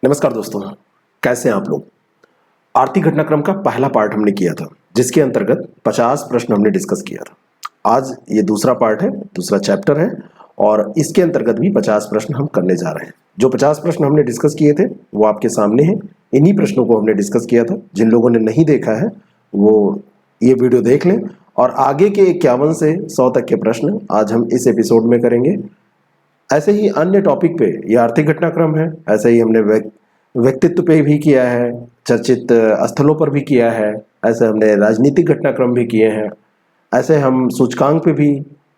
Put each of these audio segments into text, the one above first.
नमस्कार दोस्तों, कैसे हैं आप लोग। आर्थिक घटनाक्रम का पहला पार्ट हमने किया था, जिसके अंतर्गत 50 प्रश्न हमने डिस्कस किया था। आज ये दूसरा पार्ट है, दूसरा चैप्टर है और इसके अंतर्गत भी 50 प्रश्न हम करने जा रहे हैं। जो 50 प्रश्न हमने डिस्कस किए थे वो आपके सामने हैं। इन्हीं प्रश्नों को हमने डिस्कस किया था। जिन लोगों ने नहीं देखा है वो ये वीडियो देख लें और आगे के 51 से 100 तक के प्रश्न आज हम इस एपिसोड में करेंगे। ऐसे ही अन्य टॉपिक पे ये आर्थिक घटनाक्रम है, ऐसे ही हमने व्यक्तित्व पे भी किया है, चर्चित स्थलों पर भी किया है, ऐसे हमने राजनीतिक घटनाक्रम भी किए हैं, ऐसे हम सूचकांक पे भी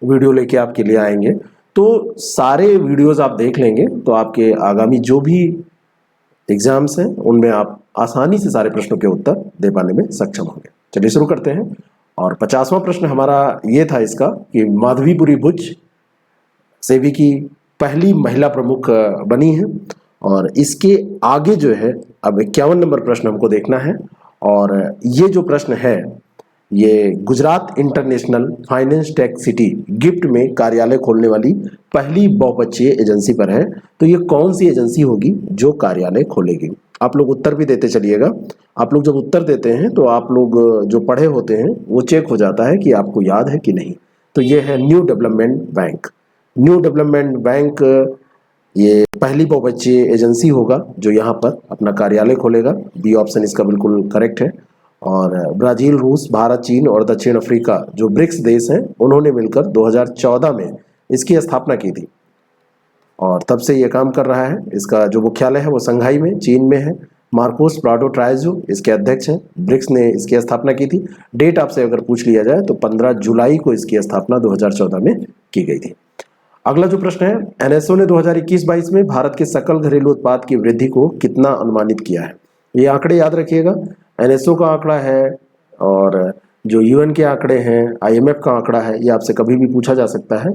वीडियो लेके आपके लिए आएंगे। तो सारे वीडियोस आप देख लेंगे तो आपके आगामी जो भी एग्जाम्स हैं उनमें आप आसानी से सारे प्रश्नों के उत्तर दे पाने में सक्षम होंगे। चलिए शुरू करते हैं। और 50वां प्रश्न हमारा ये था इसका कि माधवीपुरी बुच सेबी की पहली महिला प्रमुख बनी है और इसके आगे जो है अब 51 नंबर प्रश्न हमको देखना है। और ये जो प्रश्न है ये Gujarat international finance tech city gift में कार्यालय खोलने वाली पहली बहुपक्षीय एजेंसी पर है। तो ये कौन सी एजेंसी होगी जो कार्यालय खोलेगी। आप लोग उत्तर भी देते चलिएगा। आप लोग जब उत्तर देते हैं तो आप लोग जो पढ़े होते हैं वो चेक हो जाता है कि आपको याद है कि नहीं। तो ये है new development bank. New development bank ये पहली बहुपक्षीय एजेंसी होगा जो यहाँ पर अपना कार्यालय खोलेगा। बी ऑप्शन इसका बिल्कुल करेक्ट है। और ब्राजील, रूस, भारत, चीन और दक्षिण अफ्रीका जो ब्रिक्स देश हैं उन्होंने मिलकर 2014 में इसकी स्थापना की थी और तब से ये काम कर रहा है। इसका जो मुख्यालय है वो संघाई में चीन में है। मार्कोस प्राडो ट्राइजो इसके अध्यक्ष हैं। ब्रिक्स ने इसकी स्थापना की थी। डेट आपसे अगर पूछ लिया जाए तो 15 जुलाई को इसकी स्थापना 2014 में की गई थी। अगला जो प्रश्न है, एनएसओ ने 2021-22 में भारत के सकल घरेलू उत्पाद की वृद्धि को कितना अनुमानित किया है। ये आंकड़े याद रखिएगा। एनएसओ का आंकड़ा है और जो यूएन के आंकड़े हैं, आईएमएफ का आंकड़ा है, ये आपसे कभी भी पूछा जा सकता है।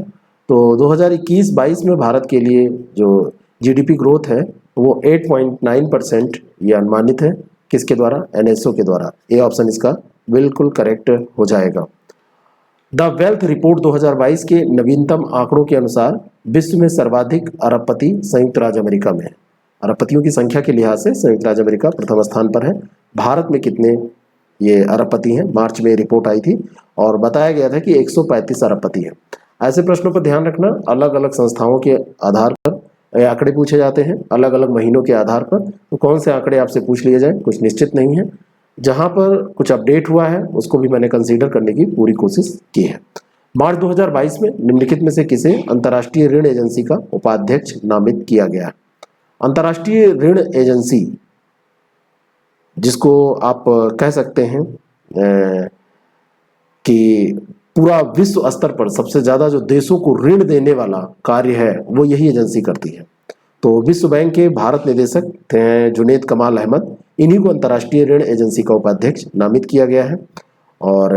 तो 2021-22 में भारत के लिए जो जीडीपी ग्रोथ है वो 8.9% ये अनुमानित है। किसके द्वारा? एनएसओ के द्वारा। ए ऑप्शन इसका बिल्कुल करेक्ट हो जाएगा। द वेल्थ रिपोर्ट 2022 के नवीनतम आंकड़ों के अनुसार विश्व में सर्वाधिक अरबपति संयुक्त राज्य अमेरिका में है। अरबपतियों की संख्या के लिहाज से संयुक्त राज्य अमेरिका प्रथम स्थान पर है। भारत में कितने ये अरबपति हैं? मार्च में रिपोर्ट आई थी और बताया गया था कि 135 अरबपति हैं। ऐसे प्रश्नों पर ध्यान रखना, अलग अलग संस्थाओं के आधार पर आंकड़े पूछे जाते हैं, अलग अलग महीनों के आधार पर। तो कौन से आंकड़े आपसे पूछ लिए जाए कुछ निश्चित नहीं है। जहां पर कुछ अपडेट हुआ है उसको भी मैंने कंसीडर करने की पूरी कोशिश की है। मार्च 2022 में निम्नलिखित में से किसे अंतर्राष्ट्रीय ऋण एजेंसी का उपाध्यक्ष नामित किया गया? अंतर्राष्ट्रीय ऋण एजेंसी जिसको आप कह सकते हैं कि पूरा विश्व स्तर पर सबसे ज्यादा जो देशों को ऋण देने वाला कार्य है वो यही एजेंसी करती है। तो विश्व बैंक के भारत निदेशक थे जुनैद कमाल अहमद, इन्हीं को अंतर्राष्ट्रीय ऋण एजेंसी का उपाध्यक्ष नामित किया गया है। और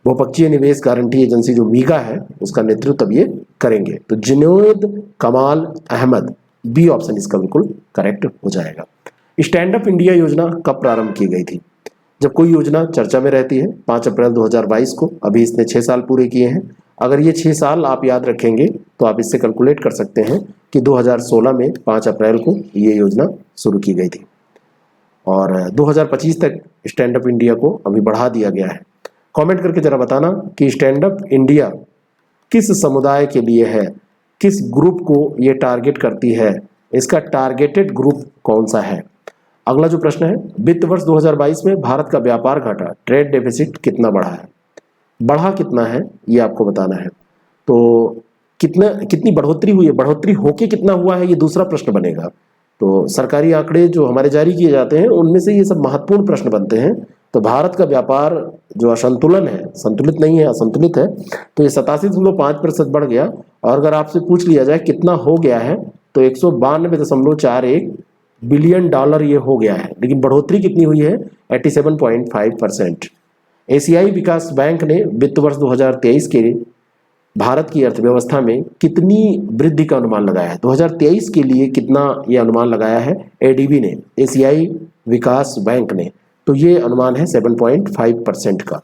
बहुपक्षीय निवेश गारंटी एजेंसी जो मीगा है उसका नेतृत्व अब ये करेंगे। तो जुनैद कमाल अहमद, बी ऑप्शन इसका बिल्कुल करेक्ट हो जाएगा। स्टैंड अप इंडिया योजना कब प्रारंभ की गई थी? जब कोई योजना चर्चा में रहती है 5 अप्रैल 2022 को। अभी इसने 6 साल पूरे किए हैं। अगर ये 6 साल आप याद रखेंगे तो आप इससे कैलकुलेट कर सकते हैं कि 2016 में 5 अप्रैल को ये योजना शुरू की गई थी और 2025 तक स्टैंड अप इंडिया को अभी बढ़ा दिया गया है। कमेंट करके जरा बताना कि स्टैंड अप इंडिया किस समुदाय के लिए है, किस ग्रुप को ये टारगेट करती है, इसका टारगेटेड ग्रुप कौन सा है। अगला जो प्रश्न है, वित्त वर्ष 2022 में भारत का व्यापार घाटा ट्रेड डेफिसिट कितना बढ़ा है? बढ़ा कितना है ये आपको बताना है। तो कितनी बढ़ोतरी हुई है, बढ़ोतरी होके कितना हुआ है, ये दूसरा प्रश्न बनेगा। तो सरकारी आंकड़े जो हमारे जारी किए जाते हैं उनमें से ये सब महत्वपूर्ण प्रश्न बनते हैं। तो भारत का व्यापार जो असंतुलन है, संतुलित नहीं है, असंतुलित है, तो ये 87.5% बढ़ गया। और अगर आपसे पूछ लिया जाए कितना हो गया है तो 192.41 बिलियन डॉलर ये हो गया है। लेकिन बढ़ोतरी कितनी हुई है? 87.5%। एशियाई विकास बैंक ने वित्त वर्ष 2023 के भारत की अर्थव्यवस्था में कितनी वृद्धि का अनुमान लगाया है? 2023 के लिए कितना ये अनुमान लगाया है एडीबी ने, एशियाई विकास बैंक ने? तो ये अनुमान है 7.5% का।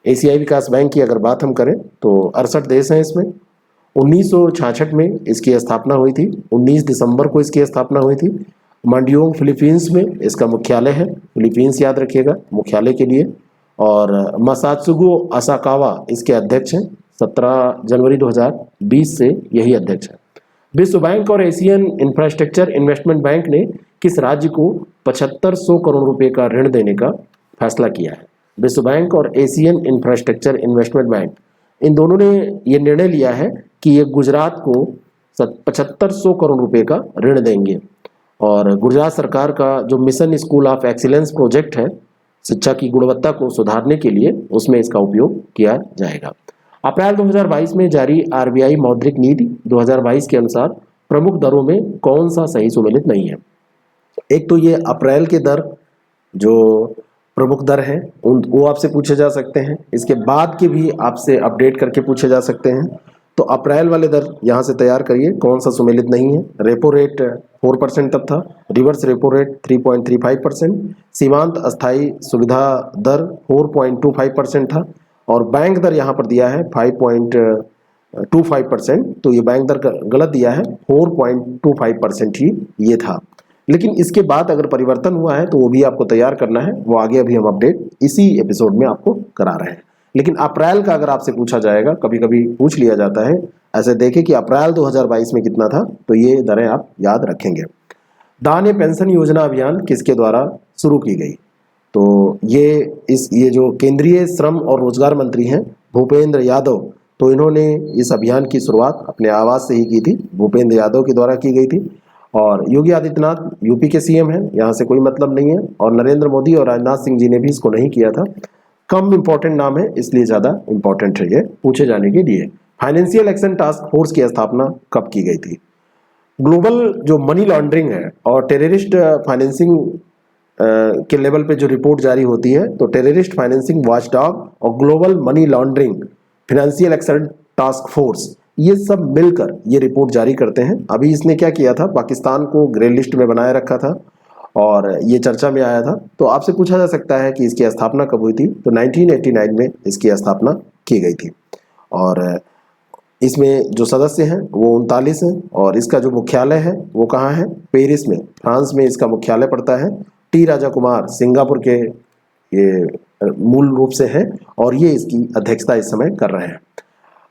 एशियाई विकास बैंक की अगर बात हम करें तो 68 देश हैं इसमें। 1966 में इसकी स्थापना हुई थी, 19 दिसंबर को इसकी स्थापना हुई थी। मांडियोंग फिलीपींस में इसका मुख्यालय है, फिलीपींस याद रखिएगा मुख्यालय के लिए। और मसात्सुगो असाकावा इसके अध्यक्ष हैं, 17 जनवरी 2020 से यही अध्यक्ष है। विश्व बैंक और एशियन इंफ्रास्ट्रक्चर इन्वेस्टमेंट बैंक ने किस राज्य को 7500 करोड़ रुपए का ऋण देने का फैसला किया है? विश्व बैंक और एशियन इंफ्रास्ट्रक्चर इन्वेस्टमेंट बैंक, इन दोनों ने ये निर्णय लिया है कि ये गुजरात को 7500 करोड़ रुपए का ऋण देंगे। और गुजरात सरकार का जो mission school of excellence project है, शिक्षा की गुणवत्ता को सुधारने के लिए, उसमें इसका उपयोग किया जाएगा। अप्रैल 2022 में जारी आरबीआई मौद्रिक नीति 2022 के अनुसार प्रमुख दरों में कौन सा सही सुमेलित नहीं है? एक तो ये अप्रैल के दर जो प्रमुख दर हैं वो आपसे पूछे जा सकते हैं, इसके बाद के भी आपसे अपडेट करके पूछे जा सकते हैं। तो अप्रैल वाले दर यहाँ से तैयार करिए, कौन सा सुमेलित नहीं है। रेपो रेट 4% तक था, रिवर्स रेपो रेट 3.35%, सीमांत अस्थायी सुविधा दर 4.25% था, और बैंक दर यहाँ पर दिया है 5.25%। तो ये बैंक दर गलत दिया है, 4.25% ही ये था। लेकिन इसके बाद अगर परिवर्तन हुआ है तो वो भी आपको तैयार करना है, वो आगे अभी हम अपडेट इसी एपिसोड में आपको करा रहे हैं। लेकिन अप्रैल का अगर आपसे पूछा जाएगा, कभी कभी पूछ लिया जाता है, ऐसे देखें कि अप्रैल 2022 में कितना था, तो ये दरें आप याद रखेंगे। दान पेंशन योजना अभियान किसके द्वारा शुरू की गई? तो ये जो केंद्रीय श्रम और रोजगार मंत्री हैं भूपेंद्र यादव, तो इन्होंने इस अभियान की शुरुआत अपने आवास से ही की थी, भूपेंद्र यादव के द्वारा की गई थी। और योगी आदित्यनाथ यूपी के सीएम हैं, यहाँ से कोई मतलब नहीं है, और नरेंद्र मोदी और राजनाथ सिंह जी ने भी इसको नहीं किया था। कम इंपॉर्टेंट नाम है, इसलिए ज़्यादा इंपॉर्टेंट है ये पूछे जाने के लिए। फाइनेंशियल एक्शन टास्क फोर्स की स्थापना कब की गई थी? ग्लोबल जो मनी लॉन्ड्रिंग है और टेररिस्ट फाइनेंसिंग के लेवल पे जो रिपोर्ट जारी होती है, तो टेररिस्ट फाइनेंसिंग वॉचडॉग और global money laundering financial action task force, ये सब मिलकर ये रिपोर्ट जारी करते हैं। अभी इसने क्या किया था, पाकिस्तान को ग्रे लिस्ट में बनाए रखा था और ये चर्चा में आया था। तो आपसे पूछा जा सकता है कि इसकी स्थापना कब हुई थी? तो 1989 में इसकी स्थापना की गई थी। और इसमें जो सदस्य हैं वो 39 हैं, और इसका जो मुख्यालय है वो कहाँ है? पेरिस में, फ्रांस में इसका मुख्यालय पड़ता है। टी राजा कुमार सिंगापुर के ये मूल रूप से हैं, और ये इसकी अध्यक्षता इस समय कर रहे हैं।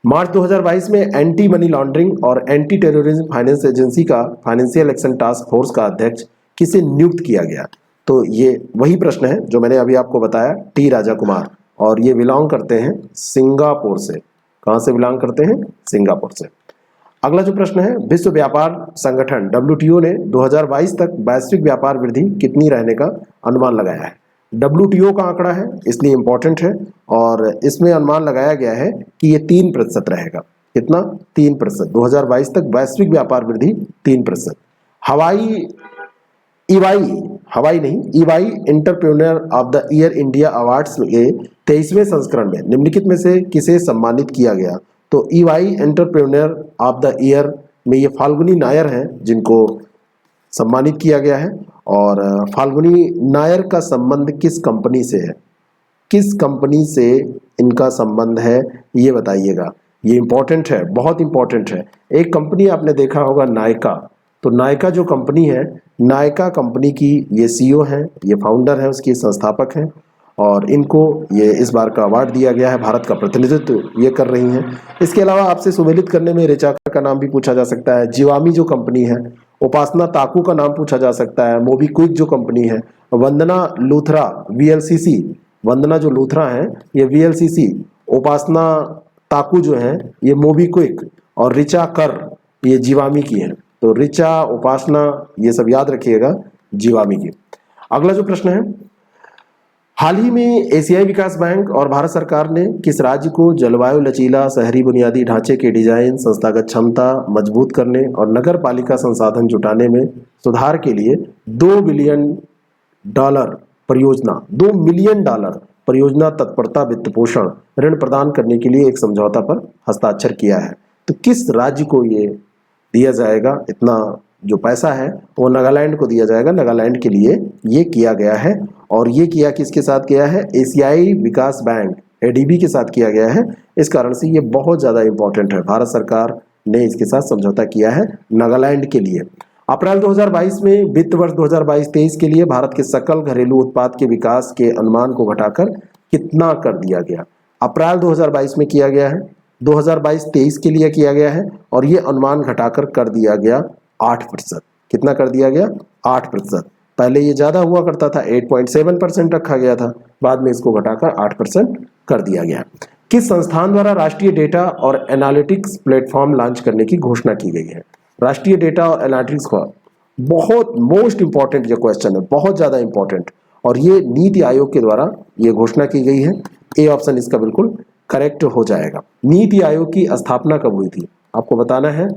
मार्च 2022 में एंटी मनी लॉन्ड्रिंग और एंटी टेररिज्म फाइनेंस एजेंसी का फाइनेंशियल एक्शन टास्क फोर्स का अध्यक्ष किसे नियुक्त किया गया? तो ये वही प्रश्न है जो मैंने अभी आपको बताया, टी राजा कुमार, और ये बिलोंग करते हैं सिंगापुर से। कहाँ से बिलोंग करते हैं? सिंगापुर से। अगला जो प्रश्न है, विश्व व्यापार संगठन WTO ने 2022 तक वैश्विक व्यापार वृद्धि कितनी रहने का अनुमान लगाया है? WTO का आंकड़ा है, इसलिए इंपॉर्टेंट है, और इसमें अनुमान लगाया गया है कि ये 3% रहेगा। कितना? 3%। 2022 तक वैश्विक व्यापार वृद्धि 3%। हवाई entrepreneur of the year India awards के 23वें संस्करण में निम्नलिखित में से किसे सम्मानित किया गया? तो EY entrepreneur of the year में ये फाल्गुनी नायर हैं जिनको सम्मानित किया गया है। और फाल्गुनी नायर का संबंध किस कंपनी से है? किस कंपनी से इनका संबंध है, ये बताइएगा। ये इंपॉर्टेंट है, बहुत इंपॉर्टेंट है। एक कंपनी आपने देखा होगा नायका, तो नायका जो कंपनी है, नायका कंपनी की ये CEO हैं, ये फाउंडर है, उसकी संस्थापक हैं, और इनको ये इस बार का अवार्ड दिया गया है। भारत का प्रतिनिधित्व ये कर रही हैं। इसके अलावा आपसे सुमेलित करने में ऋचा का नाम भी पूछा जा सकता है, जिवामी जो कंपनी है, उपासना ताकू का नाम पूछा जा सकता है, मोबीक्विक जो कंपनी है, वंदना लूथरा VLCC, वंदना जो लूथरा है ये VLCC, उपासना ताकू जो है ये मोबीक्विक, और ऋचा कर ये जिवामी की है। तो ऋचा, उपासना, ये सब याद रखिएगा, जिवामी की। अगला जो प्रश्न है, हाल ही में एशियाई विकास बैंक और भारत सरकार ने किस राज्य को जलवायु लचीला शहरी बुनियादी ढांचे के डिजाइन, संस्थागत क्षमता मजबूत करने और नगर पालिका संसाधन जुटाने में सुधार के लिए $2 बिलियन परियोजना, $2 मिलियन परियोजना तत्परता वित्त पोषण ऋण प्रदान करने के लिए एक समझौता पर हस्ताक्षर किया है? तो किस राज्य को ये दिया जाएगा? इतना जो पैसा है वो नागालैंड को दिया जाएगा। नागालैंड के लिए ये किया गया है, और ये किया किसके साथ किया है? एशियाई विकास बैंक ADB के साथ किया गया है। इस कारण से ये बहुत ज़्यादा इंपॉर्टेंट है। भारत सरकार ने इसके साथ समझौता किया है नागालैंड के लिए। अप्रैल 2022 में वित्त वर्ष 2022-23 के लिए भारत के सकल घरेलू उत्पाद के विकास के अनुमान को घटाकर कितना कर दिया गया? अप्रैल 2022 में किया गया है, 2022-23 के लिए किया गया है और ये अनुमान घटाकर कर दिया गया 8%। कितना कर दिया गया? 8%। पहले ये ज़्यादा हुआ करता था, 8.7% रखा गया था, बाद में इसको घटाकर 8% कर दिया गया। किस संस्थान द्वारा राष्ट्रीय डेटा और एनालिटिक्स प्लेटफॉर्म लॉन्च करने की घोषणा की गई है? राष्ट्रीय डेटा और एनालिटिक्स का बहुत मोस्ट इंपॉर्टेंट ये क्वेश्चन है, बहुत ज़्यादा इंपॉर्टेंट, और ये नीति आयोग के द्वारा ये घोषणा की गई है। ए ऑप्शन इसका बिल्कुल करेक्ट हो जाएगा। नीति आयोग की स्थापना कब हुई थी? आपको बताना है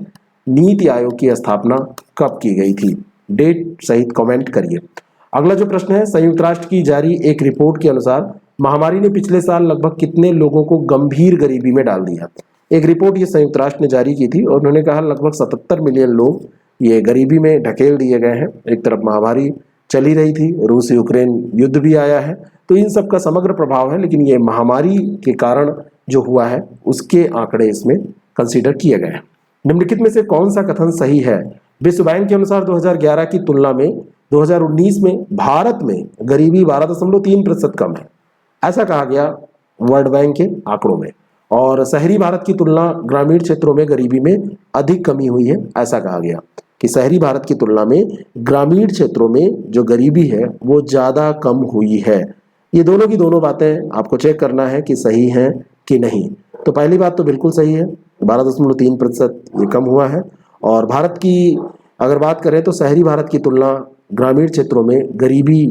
नीति आयोग की स्थापना कब की गई थी, डेट सहित कमेंट करिए। अगला जो प्रश्न है, संयुक्त राष्ट्र की जारी एक रिपोर्ट के अनुसार महामारी ने पिछले साल लगभग कितने लोगों को गंभीर गरीबी में डाल दिया? एक रिपोर्ट ये संयुक्त राष्ट्र ने जारी की थी और उन्होंने कहा लगभग 77 मिलियन लोग ये गरीबी में ढकेल दिए गए हैं। एक तरफ महामारी चली रही थी, रूस यूक्रेन युद्ध भी आया है, तो इन सब का समग्र प्रभाव है, लेकिन ये महामारी के कारण जो हुआ है उसके आंकड़े इसमें कंसीडर किए गए हैं। निम्नलिखित में से कौन सा कथन सही है? विश्व बैंक के अनुसार 2011 की तुलना में 2019 में भारत में गरीबी 12.3% कम है, ऐसा कहा गया वर्ल्ड बैंक के आंकड़ों में। और शहरी भारत की तुलना ग्रामीण क्षेत्रों में गरीबी में अधिक कमी हुई है, ऐसा कहा गया कि शहरी भारत की तुलना में ग्रामीण क्षेत्रों में जो गरीबी है वो ज़्यादा कम हुई है। ये दोनों की दोनों बातें आपको चेक करना है कि सही हैं कि नहीं। तो पहली बात तो बिल्कुल सही है, 12.3% ये कम हुआ है। और भारत की अगर बात करें तो शहरी भारत की तुलना ग्रामीण क्षेत्रों में गरीबी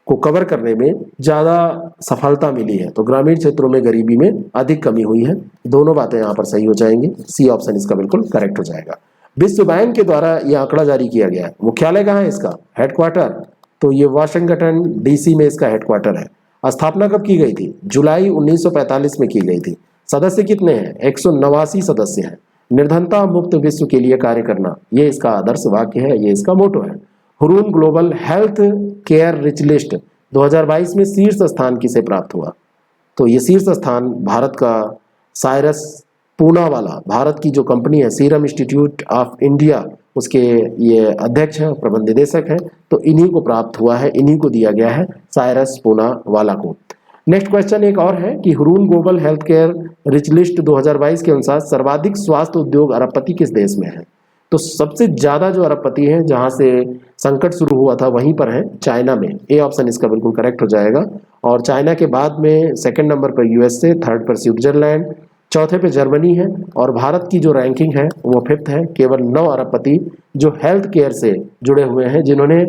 को कवर करने में ज़्यादा सफलता मिली है, तो ग्रामीण क्षेत्रों में गरीबी में अधिक कमी हुई है। दोनों बातें यहाँ पर सही हो जाएंगी, सी ऑप्शन इसका बिल्कुल करेक्ट हो जाएगा। विश्व बैंक के द्वारा ये आंकड़ा जारी किया गया है। मुख्यालय कहाँ है इसका? हेडक्वार्टर, तो ये वाशिंगटन डीसी में इसका हेडक्वार्टर है। स्थापना कब की गई थी? जुलाई 1945 में की गई थी। सदस्य कितने हैं? 189 सदस्य हैं। निर्धनता मुक्त विश्व के लिए कार्य करना, ये इसका आदर्श वाक्य है, ये इसका मोटो है। Hurun global health care rich list 2022 में शीर्ष स्थान किसे प्राप्त हुआ? तो ये शीर्ष स्थान भारत का साइरस पूनावाला, भारत की जो कंपनी है सीरम इंस्टीट्यूट ऑफ इंडिया, उसके ये अध्यक्ष हैं, प्रबंध निदेशक हैं, तो इन्हीं को प्राप्त हुआ है, इन्हीं को दिया गया है साइरस पूनावाला को। नेक्स्ट क्वेश्चन एक और है कि Hurun global health care rich list 2022 के अनुसार सर्वाधिक स्वास्थ्य उद्योग अरबपति किस देश में है? तो सबसे ज्यादा जो अरबपति हैं जहां से संकट शुरू हुआ था वहीं पर है चाइना में। ए ऑप्शन इसका बिल्कुल करेक्ट हो जाएगा। और चाइना के बाद में सेकंड नंबर पर यूएसए, थर्ड पर स्विट्जरलैंड, चौथे पे जर्मनी है और भारत की जो रैंकिंग है वो 5th है। केवल 9 अरबपति जो हेल्थ केयर से जुड़े हुए हैं, जिन्होंने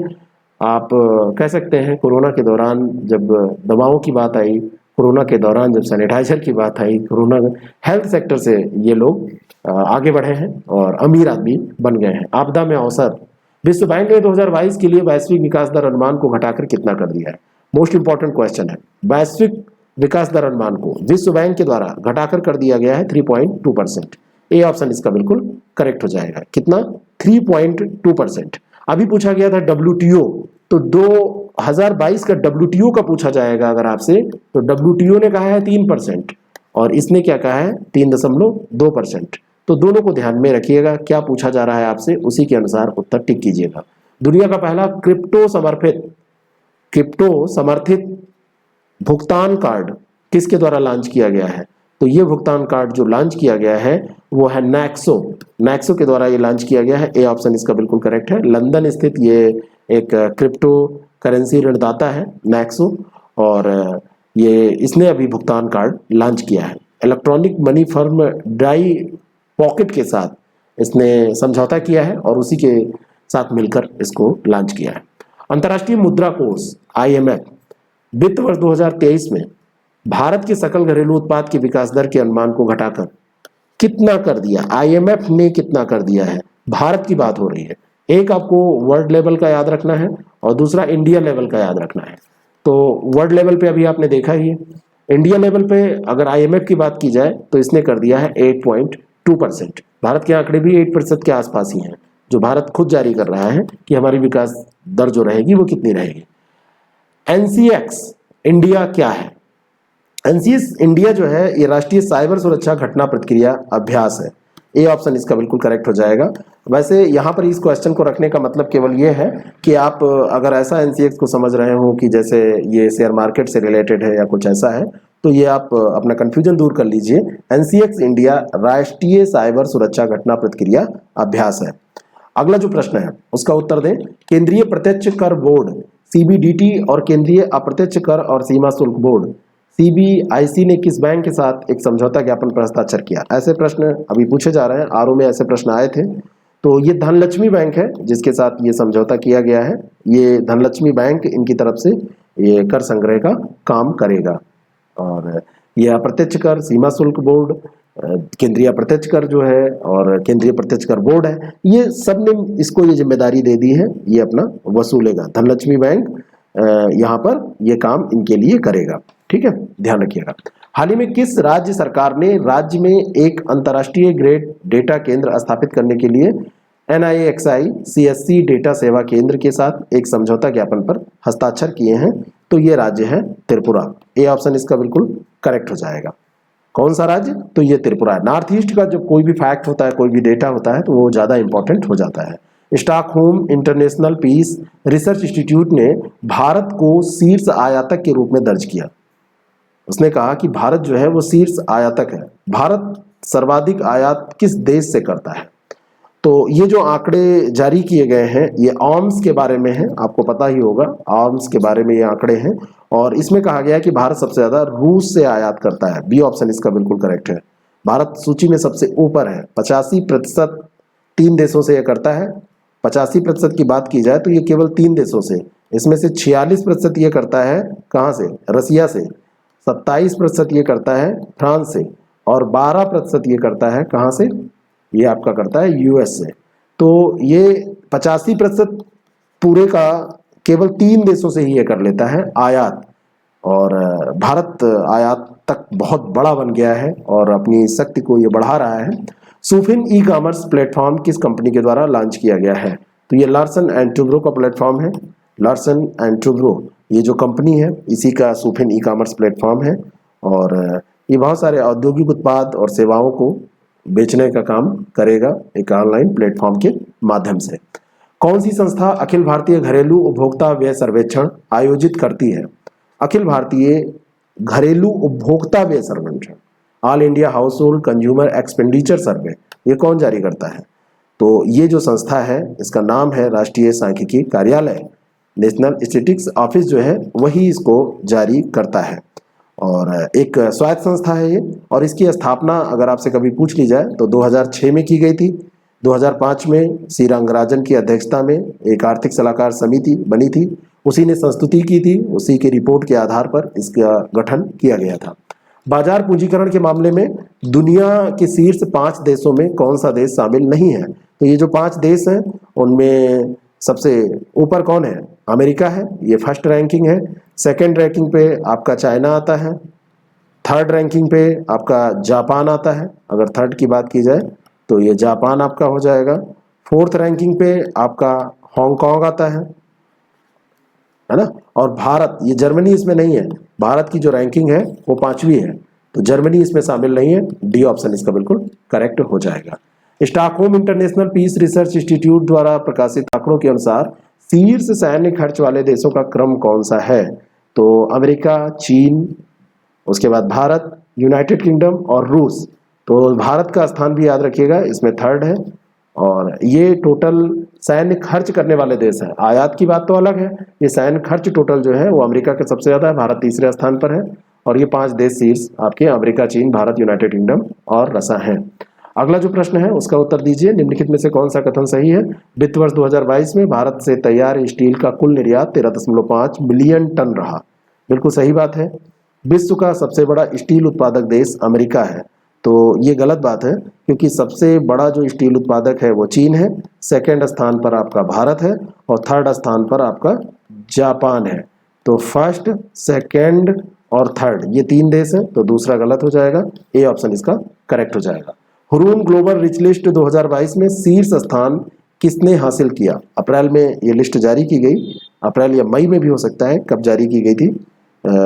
आप कह सकते हैं कोरोना के दौरान जब दवाओं की बात आई, कोरोना के दौरान जब सैनिटाइजर की बात आई, कोरोना हेल्थ सेक्टर से ये लोग आगे बढ़े हैं और अमीर आदमी बन गए हैं। आपदा में अवसर, विश्व बैंक ने 2022 के लिए वैश्विक विकास दर अनुमान को घटाकर कितना कर दिया है? मोस्ट इंपॉर्टेंट क्वेश्चन है। वैश्विक विकास दर अनुमान को विश्व बैंक के द्वारा घटाकर कर दिया गया है 3.2%। ए ऑप्शन इसका बिल्कुल करेक्ट हो जाएगा। कितना? 3.2%। अभी पूछा गया था WTO, तो 2022 का WTO का पूछा जाएगा अगर आपसे, तो WTO ने कहा है 3% और इसने क्या कहा है? 3.2%। तो दोनों को ध्यान में रखिएगा, क्या पूछा जा रहा है आपसे उसी के अनुसार उत्तर टिक कीजिएगा। दुनिया का पहला क्रिप्टो समर्थित भुगतान कार्ड किसके द्वारा लॉन्च किया गया है? तो ये भुगतान कार्ड जो लॉन्च किया गया है वो है नैक्सो के द्वारा ये लॉन्च किया गया है। ए ऑप्शन इसका बिल्कुल करेक्ट है। लंदन स्थित ये एक क्रिप्टो करेंसी ऋणदाता है नैक्सो, और ये इसने अभी भुगतान कार्ड लॉन्च किया है। Electronic money firm dry pocket के साथ इसने समझौता किया है और उसी के साथ मिलकर इसको लॉन्च किया है। अंतर्राष्ट्रीय मुद्रा कोष IMF वित्त वर्ष 2023 में भारत के सकल घरेलू उत्पाद के विकास दर के अनुमान को घटाकर कितना कर दिया? IMF ने कितना कर दिया है? भारत की बात हो रही है। एक आपको वर्ल्ड लेवल का याद रखना है और दूसरा इंडिया लेवल का याद रखना है। तो वर्ल्ड लेवल पे अभी आपने देखा ही है। इंडिया लेवल पे अगर IMF की बात की जाए तो इसने कर दिया है 8.2%। भारत के आंकड़े भी 8% के आसपास ही हैं, जो भारत खुद जारी कर रहा है कि हमारी विकास दर जो रहेगी वो कितनी रहेगी। NCX इंडिया क्या है? NCX इंडिया जो है ये राष्ट्रीय साइबर सुरक्षा घटना प्रतिक्रिया अभ्यास है। ए ऑप्शन इसका बिल्कुल करेक्ट हो जाएगा। वैसे यहाँ पर इस क्वेश्चन को रखने का मतलब केवल ये है कि आप अगर ऐसा एनसीएक्स को समझ रहे हो कि जैसे ये शेयर मार्केट से रिलेटेड है या कुछ ऐसा है, तो ये आप अपना कंफ्यूजन दूर कर लीजिए। एनसीएक्स इंडिया राष्ट्रीय साइबर सुरक्षा घटना प्रतिक्रिया अभ्यास है। अगला जो प्रश्न है उसका उत्तर दें। केंद्रीय प्रत्यक्ष कर बोर्ड सीबीडीटी और केंद्रीय अप्रत्यक्ष कर और सीमा शुल्क बोर्ड सीबीआईसी ने किस बैंक के साथ एक समझौता ज्ञापन पर हस्ताक्षर किया? ऐसे प्रश्न अभी पूछे जा रहे हैं, आरओ में ऐसे प्रश्न आए थे। तो ये धनलक्ष्मी बैंक है जिसके साथ ये समझौता किया गया है। ये धनलक्ष्मी बैंक इनकी तरफ से ये कर संग्रह का काम करेगा। और ये अप्रत्यक्ष कर, सीमा शुल्क बोर्ड, केंद्रीय अप्रत्यक्ष कर जो है और केंद्रीय प्रत्यक्ष कर बोर्ड है, ये सब ने इसको ये जिम्मेदारी दे दी है, ये अपना वसूलेगा। धनलक्ष्मी बैंक यहाँ पर ये काम इनके लिए करेगा। ठीक है, ध्यान रखिएगा। हाल ही में किस राज्य सरकार ने राज्य में एक अंतर्राष्ट्रीय ग्रेड डेटा केंद्र स्थापित करने के लिए NIXI CSC डेटा सेवा केंद्र के साथ एक समझौता ज्ञापन पर हस्ताक्षर किए हैं? तो ये राज्य है त्रिपुरा। ए ऑप्शन इसका बिल्कुल करेक्ट हो जाएगा। कौन सा राज्य? तो ये त्रिपुरा है। नॉर्थ ईस्ट का जब कोई भी फैक्ट होता है, कोई भी डेटा होता है, तो वो ज़्यादा इंपॉर्टेंट हो जाता है। Stockholm International Peace Research Institute ने भारत को शीर्ष आयातक के रूप में दर्ज किया। उसने कहा कि भारत जो है वो शीर्ष आयातक है। भारत सर्वाधिक आयात किस देश से करता है? तो ये जो आंकड़े जारी किए गए हैं ये आर्म्स के बारे में है, आपको पता ही होगा आर्म्स के बारे में ये आंकड़े हैं। और इसमें कहा गया है कि भारत सबसे ज़्यादा रूस से आयात करता है। बी ऑप्शन इसका बिल्कुल करेक्ट है। भारत सूची में सबसे ऊपर है, 85% 3 देशों से ये करता है। 85% की बात की जाए तो ये केवल 3 देशों से, इसमें से 46% ये करता है कहाँ से? रसिया से। 27% ये करता है फ्रांस से और 12% ये करता है कहाँ से? ये आपका करता है यूएस से। तो ये 85% पूरे का केवल 3 देशों से ही ये कर लेता है आयात। और भारत आयात तक बहुत बड़ा बन गया है और अपनी शक्ति को ये बढ़ा रहा है। सुफिन ई कॉमर्स प्लेटफॉर्म किस कंपनी के द्वारा लॉन्च किया गया है? तो ये लार्सन एंड टुब्रो का प्लेटफॉर्म है। लार्सन एंड टुब्रो ये जो कंपनी है इसी का सुफिन ई कॉमर्स प्लेटफॉर्म है। और ये बहुत सारे औद्योगिक उत्पाद और सेवाओं को बेचने का काम करेगा एक ऑनलाइन प्लेटफॉर्म के माध्यम से। कौन सी संस्था अखिल भारतीय घरेलू उपभोक्ता व्यय सर्वेक्षण आयोजित करती है? अखिल भारतीय घरेलू उपभोक्ता व्यय सर्वेक्षण, all India house hold consumer expenditure सर्वे, ये कौन जारी करता है? तो ये जो संस्था है इसका नाम है राष्ट्रीय सांख्यिकी कार्यालय। नेशनल स्टैटिस्टिक्स ऑफिस जो है वही इसको जारी करता है और एक स्वायत्त संस्था है ये। और इसकी स्थापना अगर आपसे कभी पूछ ली जाए तो 2006 में की गई थी। 2005 में सी रंगराजन की अध्यक्षता में एक आर्थिक सलाहकार समिति बनी थी, उसी ने संस्तुति की थी, उसी की रिपोर्ट के आधार पर इसका गठन किया गया था। बाजार पूंजीकरण के मामले में दुनिया के शीर्ष 5 देशों में कौन सा देश शामिल नहीं है? तो ये जो 5 देश हैं उनमें सबसे ऊपर कौन है? अमेरिका है, ये फर्स्ट रैंकिंग है। सेकंड रैंकिंग पे आपका चाइना आता है। थर्ड रैंकिंग पे आपका जापान आता है, अगर थर्ड की बात की जाए तो ये जापान आपका हो जाएगा। फोर्थ रैंकिंग पे आपका हांगकांग आता है ना। और भारत, ये जर्मनी इसमें नहीं है, भारत की जो रैंकिंग है वो 5वीं है, तो जर्मनी इसमें शामिल नहीं है। डी ऑप्शन इसका बिल्कुल करेक्ट हो जाएगा। Stockholm International Peace Research Institute द्वारा प्रकाशित आंकड़ों के अनुसार शीर्ष सैन्य खर्च वाले देशों का क्रम कौन सा है? तो अमेरिका, चीन, उसके बाद भारत, यूनाइटेड किंगडम और रूस। तो भारत का स्थान भी याद रखिएगा, इसमें थर्ड है। और ये टोटल सैन्य खर्च करने वाले देश हैं। आयात की बात तो अलग है, ये सैन्य खर्च टोटल जो है वो अमेरिका के सबसे ज़्यादा है, भारत तीसरे स्थान पर है। और ये 5 देश शीर्ष आपके अमेरिका, चीन, भारत, यूनाइटेड किंगडम और रसा हैं। अगला जो प्रश्न है उसका उत्तर दीजिए। निम्नलिखित में से कौन सा कथन सही है? वित्त वर्ष 2022 में भारत से तैयार स्टील का कुल निर्यात 13.5 मिलियन टन रहा। बिल्कुल सही बात है। विश्व का सबसे बड़ा स्टील उत्पादक देश अमेरिका है, तो ये गलत बात है क्योंकि सबसे बड़ा जो स्टील उत्पादक है वो चीन है, सेकंड स्थान पर आपका भारत है और थर्ड स्थान पर आपका जापान है। तो फर्स्ट, सेकंड और थर्ड ये 3 देश हैं, तो दूसरा गलत हो जाएगा। ए ऑप्शन इसका करेक्ट हो जाएगा। हुरून ग्लोबल रिच लिस्ट 2022 में शीर्ष स्थान किसने हासिल किया? अप्रैल में ये लिस्ट जारी की गई, अप्रैल या मई में भी हो सकता है, कब जारी की गई थी।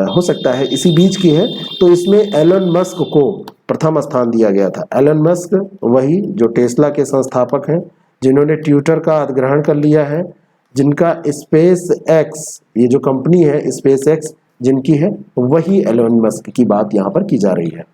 हो सकता है इसी बीच की है। तो इसमें एलन मस्क को प्रथम स्थान दिया गया था। एलन मस्क वही जो टेस्ला के संस्थापक हैं, जिन्होंने ट्विटर का अधिग्रहण कर लिया है, जिनका स्पेस एक्स, ये जो कंपनी है स्पेस एक्स जिनकी है, वही एलन मस्क की बात यहाँ पर की जा रही है।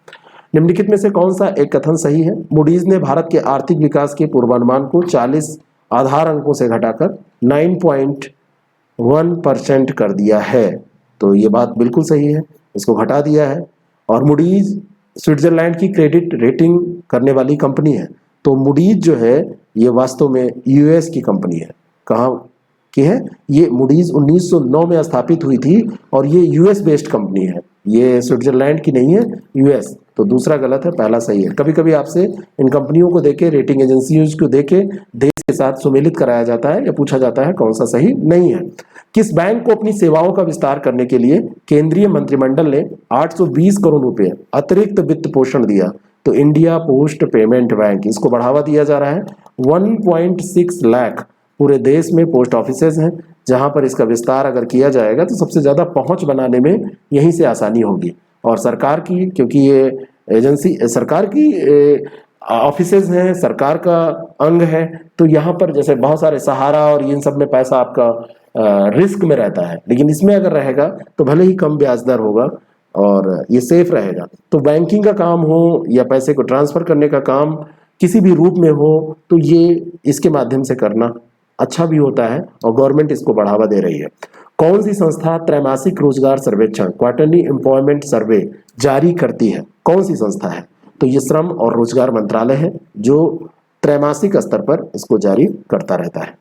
निम्नलिखित में से कौन सा एक कथन सही है? मूडीज ने भारत के आर्थिक विकास के पूर्वानुमान को 40 आधार अंकों से घटाकर 9.1% कर दिया है। तो ये बात बिल्कुल सही है, इसको घटा दिया है। और मूडीज स्विट्जरलैंड की क्रेडिट रेटिंग करने वाली कंपनी है। तो मूडीज जो है ये वास्तव में यूएस की कंपनी है। कहाँ की है? ये मूडीज 1909 में स्थापित हुई थी और ये यूएस बेस्ड कंपनी है, ये स्विट्जरलैंड की नहीं है, यूएस। तो दूसरा गलत है, पहला सही है। कभी कभी आपसे इन कंपनियों को देके, रेटिंग एजेंसियों को देके देश के साथ सुमेलित कराया जाता है या पूछा जाता है कौन सा सही नहीं है। किस बैंक को अपनी सेवाओं का विस्तार करने के लिए केंद्रीय मंत्रिमंडल ने 820 करोड़ रुपए अतिरिक्त वित्त पोषण दिया? तो इंडिया पोस्ट पेमेंट बैंक, इसको बढ़ावा दिया जा रहा है। 1.6 लाख पूरे देश में पोस्ट ऑफिसेज हैं, जहां पर इसका विस्तार अगर किया जाएगा तो सबसे ज्यादा पहुंच बनाने में यहीं से आसानी होगी। और सरकार की, क्योंकि ये एजेंसी सरकार की ऑफिसेज हैं, सरकार का अंग है, तो यहाँ पर जैसे बहुत सारे सहारा और इन सब में पैसा आपका रिस्क में रहता है, लेकिन इसमें अगर रहेगा तो भले ही कम ब्याज दर होगा और ये सेफ रहेगा। तो बैंकिंग का काम हो या पैसे को ट्रांसफर करने का काम किसी भी रूप में हो, तो ये इसके माध्यम से करना अच्छा भी होता है और गवर्नमेंट इसको बढ़ावा दे रही है। कौन सी संस्था त्रैमासिक रोजगार सर्वेक्षण, क्वार्टरली एम्प्लॉयमेंट सर्वे जारी करती है? कौन सी संस्था है? तो ये श्रम और रोजगार मंत्रालय है, जो त्रैमासिक स्तर पर इसको जारी करता रहता है।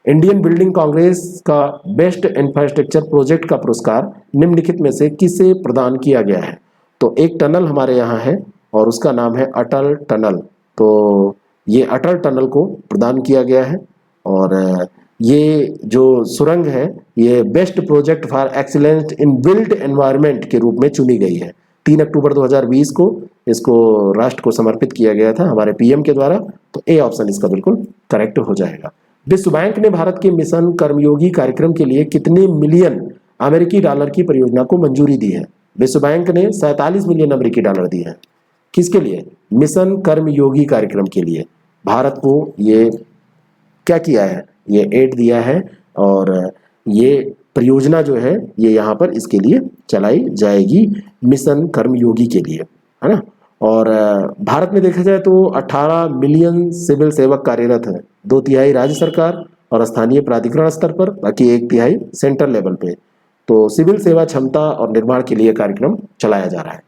इंडियन बिल्डिंग कांग्रेस का बेस्ट इंफ्रास्ट्रक्चर प्रोजेक्ट का पुरस्कार निम्नलिखित में से किसे प्रदान किया गया है? तो एक टनल हमारे यहाँ है और उसका नाम है अटल टनल। तो ये अटल टनल को प्रदान किया गया है और ये जो सुरंग है ये best project for excellence in built environment के रूप में चुनी गई है। 3 अक्टूबर 2020 को इसको राष्ट्र को समर्पित किया गया था हमारे पीएम के द्वारा। तो ए ऑप्शन इसका बिल्कुल करेक्ट हो जाएगा। विश्व बैंक ने भारत के मिशन कर्मयोगी कार्यक्रम के लिए कितने मिलियन अमेरिकी डॉलर की परियोजना को मंजूरी दी है? विश्व बैंक ने 47 मिलियन अमेरिकी डॉलर दिए हैं। किसके लिए? मिशन कर्मयोगी कार्यक्रम के लिए भारत को ये क्या किया है? ये एड दिया है और ये परियोजना जो है ये यहाँ पर इसके लिए चलाई जाएगी, मिशन कर्मयोगी के लिए, है ना। और भारत में देखा जाए तो 18 मिलियन सिविल सेवक कार्यरत हैं, 2/3 राज्य सरकार और स्थानीय प्राधिकरण स्तर पर, बाकी 1/3 सेंट्रल लेवल पे। तो सिविल सेवा क्षमता और निर्माण के लिए कार्यक्रम चलाया जा रहा है।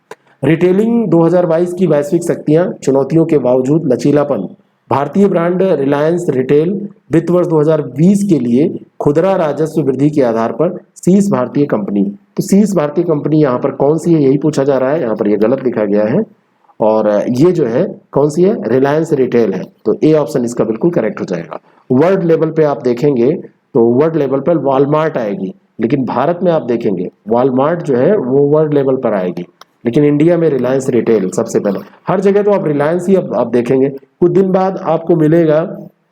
रिटेलिंग 2022 की वैश्विक शक्तियां, चुनौतियों के बावजूद लचीलापन। भारतीय ब्रांड रिलायंस रिटेल वित्त वर्ष 2020 के लिए खुदरा राजस्व वृद्धि के आधार पर शीर्ष भारतीय कंपनी। तो शीर्ष भारतीय कंपनी यहाँ पर कौन सी है यही पूछा जा रहा है, यहाँ पर ये गलत लिखा गया है और ये जो है कौन सी है? रिलायंस रिटेल है। तो ए ऑप्शन इसका बिल्कुल करेक्ट हो जाएगा। वर्ल्ड लेवल पे आप देखेंगे तो वर्ल्ड लेवल पर वॉलमार्ट आएगी, लेकिन भारत में आप देखेंगे वॉलमार्ट जो है वो वर्ल्ड लेवल पर आएगी, लेकिन इंडिया में रिलायंस रिटेल सबसे पहले। हर जगह तो आप रिलायंस ही आप देखेंगे। कुछ दिन बाद आपको मिलेगा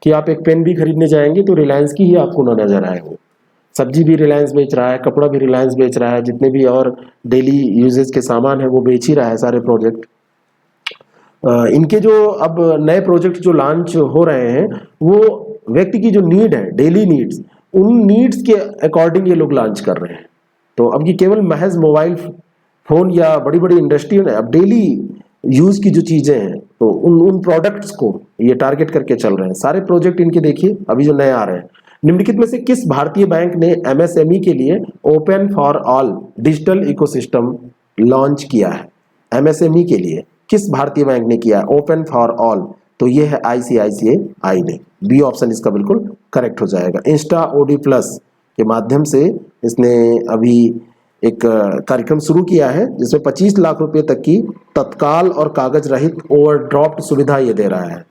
कि आप एक पेन भी खरीदने जाएंगे तो रिलायंस की ही आपको न नजर आए हो। सब्जी भी रिलायंस बेच रहा है, कपड़ा भी रिलायंस बेच रहा है, जितने भी और डेली यूजेज के सामान है वो बेच ही रहा है सारे प्रोजेक्ट। इनके जो अब नए प्रोजेक्ट जो लॉन्च हो रहे हैं वो व्यक्ति की जो नीड है, डेली नीड्स, उन नीड्स के अकॉर्डिंग ये लोग लॉन्च कर रहे हैं। तो अब ये केवल महज मोबाइल फोन या बड़ी बड़ी इंडस्ट्री है, अब डेली यूज की जो चीजें हैं तो उन प्रोडक्ट्स को ये टारगेट करके चल रहे हैं सारे प्रोजेक्ट इनके। देखिए अभी जो नए आ रहे हैं, निम्नलिखित में से किस भारतीय बैंक ने एमएसएमई के लिए open for all digital ecosystem launch किया है? एमएसएमई के लिए किस भारतीय बैंक ने किया है ओपन फॉर ऑल? तो ये है आईसीआईसीआई ने। बी ऑप्शन इसका बिल्कुल करेक्ट हो जाएगा। इंस्टा ओडी प्लस के माध्यम से इसने अभी एक कार्यक्रम शुरू किया है जिसमें 25 लाख रुपए तक की तत्काल और कागज रहित ओवरड्राफ्ट सुविधा ये दे रहा है,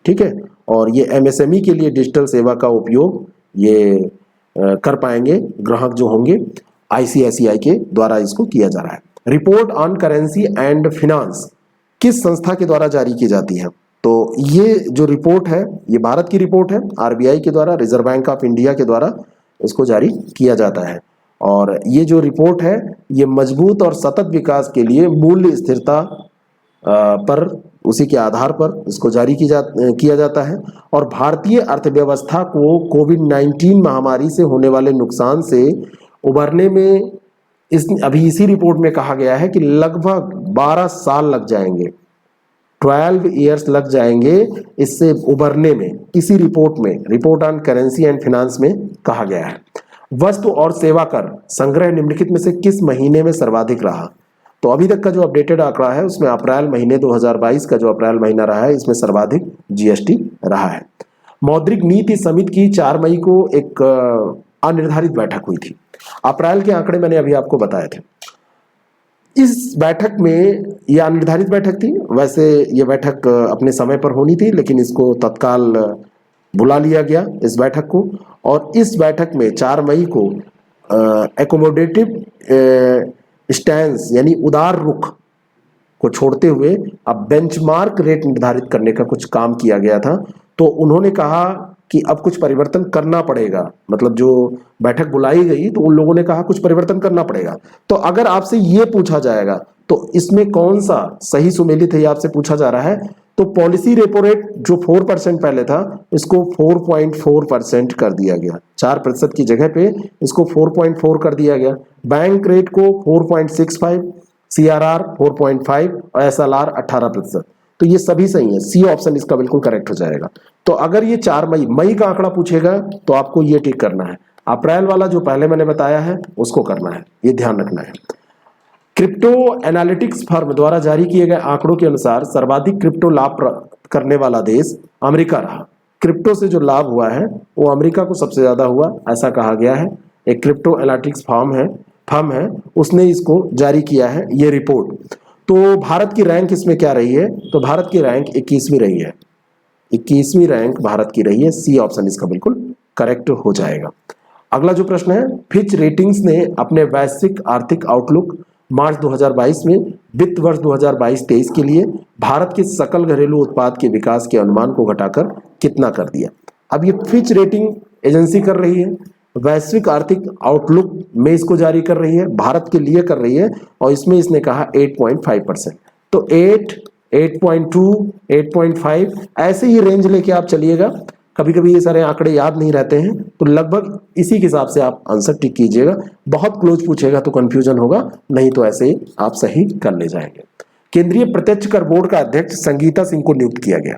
ठीक है। और ये एमएसएमई के लिए डिजिटल सेवा का उपयोग ये कर पाएंगे ग्राहक जो होंगे, आईसीआईसीआई के द्वारा इसको किया जा रहा है। Report on currency and finance किस संस्था के द्वारा जारी की जाती है? तो ये जो रिपोर्ट है ये भारत की रिपोर्ट है, आरबीआई के द्वारा, रिजर्व बैंक ऑफ इंडिया के द्वारा इसको जारी किया जाता है। और ये जो रिपोर्ट है ये मजबूत और सतत विकास के लिए मूल्य स्थिरता पर उसी के आधार पर इसको जारी किया जाता है और भारतीय अर्थव्यवस्था को कोविड-19 महामारी से होने वाले नुकसान से उबरने में अभी इसी रिपोर्ट में कहा गया है कि लगभग 12 साल लग जाएंगे, 12 ईयर्स लग जाएंगे इससे उबरने में। इसी रिपोर्ट में, report on currency and finance में कहा गया है। वस्तु और सेवा कर संग्रह निम्नलिखित में से किस महीने में सर्वाधिक रहा? तो अभी तक का जो अपडेटेड आंकड़ा है उसमें अप्रैल महीने 2022 का जो अप्रैल महीना रहा है इसमें सर्वाधिक जीएसटी रहा है। मौद्रिक नीति समिति की 4 मई को एक अनिर्धारित बैठक हुई थी। अप्रैल के आंकड़े मैंने अभी आपको बताए थे। इस बैठक में यह अनिर्धारित बैठक थी, वैसे ये बैठक अपने समय पर होनी थी लेकिन इसको तत्काल बुला लिया गया इस बैठक को। और इस बैठक में 4 मई को एकोमोडेटिव स्टैंस यानी उदार रुख को छोड़ते हुए अब बेंचमार्क रेट निर्धारित करने का कुछ काम किया गया था। तो उन्होंने कहा कि अब कुछ परिवर्तन करना पड़ेगा, मतलब जो बैठक बुलाई गई तो उन लोगों ने कहा कुछ परिवर्तन करना पड़ेगा। तो अगर आपसे ये पूछा जाएगा तो इसमें कौन सा सही सुमेलित है ये आपसे पूछा जा रहा है, तो पॉलिसी रेपो रेट जो 4% पहले था इसको 4.4% कर दिया गया, 4% की जगह पे इसको 4.4 कर दिया गया। बैंक रेट को 4.65, CRR 4.5 और SLR 18%। तो ये सभी सही है, सी ऑप्शन इसका बिल्कुल करेक्ट हो जाएगा। तो अगर ये 4 मई का आंकड़ा पूछेगा तो आपको ये टिक करना है, अप्रैल वाला जो पहले मैंने बताया है उसको करना है, ये ध्यान रखना है। क्रिप्टो एनालिटिक्स फर्म द्वारा जारी किए गए आंकड़ों के अनुसार सर्वाधिक क्रिप्टो लाभ करने वाला देश अमेरिका रहा। क्रिप्टो से जो लाभ हुआ है वो अमेरिका को सबसे ज्यादा हुआ, ऐसा कहा गया है। एक क्रिप्टो एनालिटिक्स फर्म है उसने इसको जारी किया है ये रिपोर्ट। तो भारत की रैंक इसमें क्या रही है? तो भारत की रैंक 21वीं रही है, 21वीं रैंक भारत की रही है। सी ऑप्शन इसका बिल्कुल करेक्ट हो जाएगा। अगला जो प्रश्न है, फिच रेटिंग्स ने अपने वैश्विक आर्थिक आउटलुक मार्च 2022 में वित्त वर्ष 2022-23 के लिए भारत के सकल घरेलू उत्पाद के विकास के अनुमान को घटाकर कितना कर दिया? अब ये फिच रेटिंग एजेंसी कर रही है, वैश्विक आर्थिक आउटलुक में इसको जारी कर रही है, भारत के लिए कर रही है और इसमें इसने कहा 8.5%। तो 8, 8.2, 8.5 ऐसे ही रेंज लेके आप चलिएगा। कभी कभी ये सारे आंकड़े याद नहीं रहते हैं तो लगभग इसी के हिसाब से आप आंसर टिक कीजिएगा। बहुत क्लोज पूछेगा तो कंफ्यूजन होगा, नहीं तो ऐसे ही आप सही कर ले जाएंगे। केंद्रीय प्रत्यक्ष कर बोर्ड का अध्यक्ष संगीता सिंह को नियुक्त किया गया।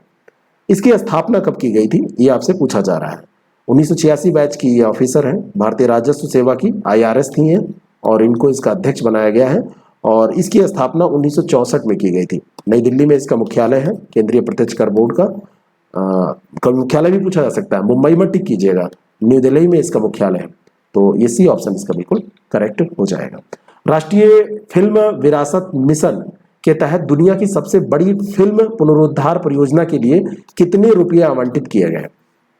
इसकी स्थापना कब की गई थी ये आपसे पूछा जा रहा है। 1986 बैच की ये ऑफिसर हैं, भारतीय राजस्व सेवा की IRS थी हैं और इनको इसका अध्यक्ष बनाया गया है। और इसकी स्थापना 1964 में की गई थी। नई दिल्ली में इसका मुख्यालय है, केंद्रीय प्रत्यक्ष कर बोर्ड का मुख्यालय भी पूछा जा सकता है, मुंबई में टिक कीजिएगा, न्यू दिल्ली में इसका मुख्यालय है। तो ये सी ऑप्शन इसका बिल्कुल करेक्ट हो जाएगा। राष्ट्रीय फिल्म विरासत मिशन के तहत दुनिया की सबसे बड़ी फिल्म पुनरुद्धार परियोजना के लिए कितने रुपये आवंटित किए गए?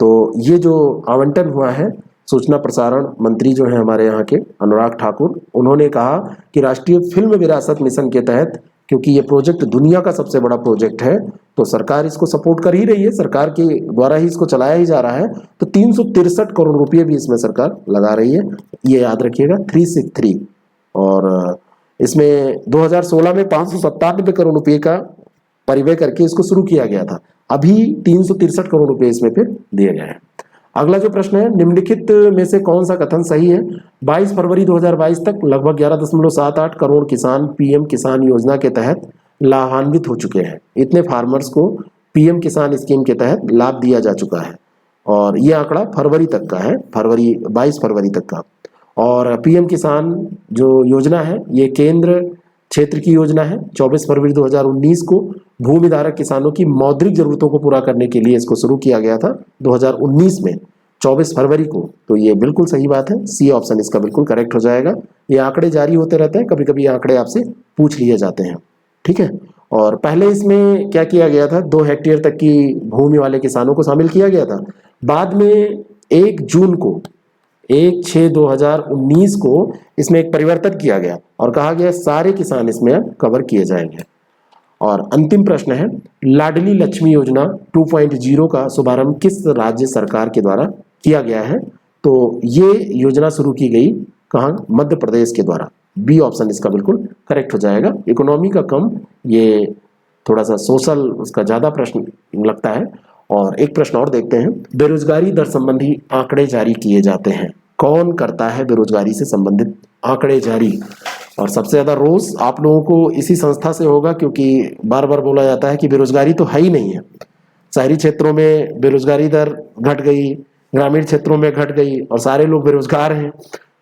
तो ये जो आवंटन हुआ है, सूचना प्रसारण मंत्री जो है हमारे यहाँ के अनुराग ठाकुर, उन्होंने कहा कि राष्ट्रीय फिल्म विरासत मिशन के तहत, क्योंकि ये प्रोजेक्ट दुनिया का सबसे बड़ा प्रोजेक्ट है तो सरकार इसको सपोर्ट कर ही रही है, सरकार के द्वारा ही इसको चलाया ही जा रहा है। तो 363 करोड़ रुपये भी इसमें सरकार लगा रही है, ये याद रखिएगा, 363। और इसमें 2016 में 597 करोड़ रुपये का परिव्यय करके इसको शुरू किया गया था। अभी 363 करोड़ रुपये इसमें फिर दिए गए हैं। अगला जो प्रश्न है, निम्नलिखित में से कौन सा कथन सही है? 22 फरवरी 2022 तक लगभग 11.78 करोड़ किसान पीएम किसान योजना के तहत लाभान्वित हो चुके हैं। इतने फार्मर्स को पीएम किसान स्कीम के तहत लाभ दिया जा चुका है और ये आंकड़ा फरवरी तक का है, 22 फरवरी तक का। और पीएम किसान जो योजना है ये केंद्र क्षेत्र की योजना है। 24 फरवरी 2019 को भूमि धारक किसानों की मौद्रिक जरूरतों को पूरा करने के लिए इसको शुरू किया गया था 2019 में, 24 फरवरी को। तो ये बिल्कुल सही बात है, सी ऑप्शन इसका बिल्कुल करेक्ट हो जाएगा। ये आंकड़े जारी होते रहते हैं, कभी कभी ये आंकड़े आपसे पूछ लिए जाते हैं, ठीक है। और पहले इसमें क्या किया गया था, 2 हेक्टेयर तक की भूमि वाले किसानों को शामिल किया गया था। बाद में 1 जून को 1/6/2019 को इसमें एक परिवर्तन किया गया और कहा गया सारे किसान इसमें कवर किए जाएंगे। और अंतिम प्रश्न है, लाडली लक्ष्मी योजना 2.0 का शुभारंभ किस राज्य सरकार के द्वारा किया गया है? तो ये योजना शुरू की गई कहाँ, मध्य प्रदेश के द्वारा। बी ऑप्शन इसका बिल्कुल करेक्ट हो जाएगा। इकोनॉमी का कम, ये थोड़ा सा सोशल उसका ज्यादा प्रश्न लगता है। और एक प्रश्न और देखते हैं, बेरोजगारी दर संबंधी आंकड़े जारी किए जाते हैं, कौन करता है बेरोजगारी से संबंधित आंकड़े जारी? और सबसे ज्यादा रोज आप लोगों को इसी संस्था से होगा, क्योंकि बार बार बोला जाता है कि बेरोजगारी तो है ही नहीं है। शहरी क्षेत्रों में बेरोजगारी दर घट गई, ग्रामीण क्षेत्रों में घट गई और सारे लोग बेरोजगार हैं।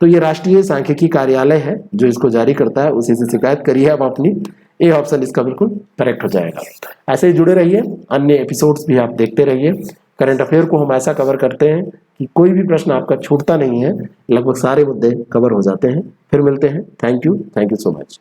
तो ये राष्ट्रीय सांख्यिकी कार्यालय है जो इसको जारी करता है, उसी से शिकायत करिए आप अपनी। ए ऑप्शन इसका बिल्कुल करेक्ट हो जाएगा। ऐसे ही जुड़े रहिए, अन्य एपिसोड्स भी आप देखते रहिए। करंट अफेयर को हम ऐसा कवर करते हैं कि कोई भी प्रश्न आपका छूटता नहीं है, लगभग सारे मुद्दे कवर हो जाते हैं। फिर मिलते हैं। Thank you so much.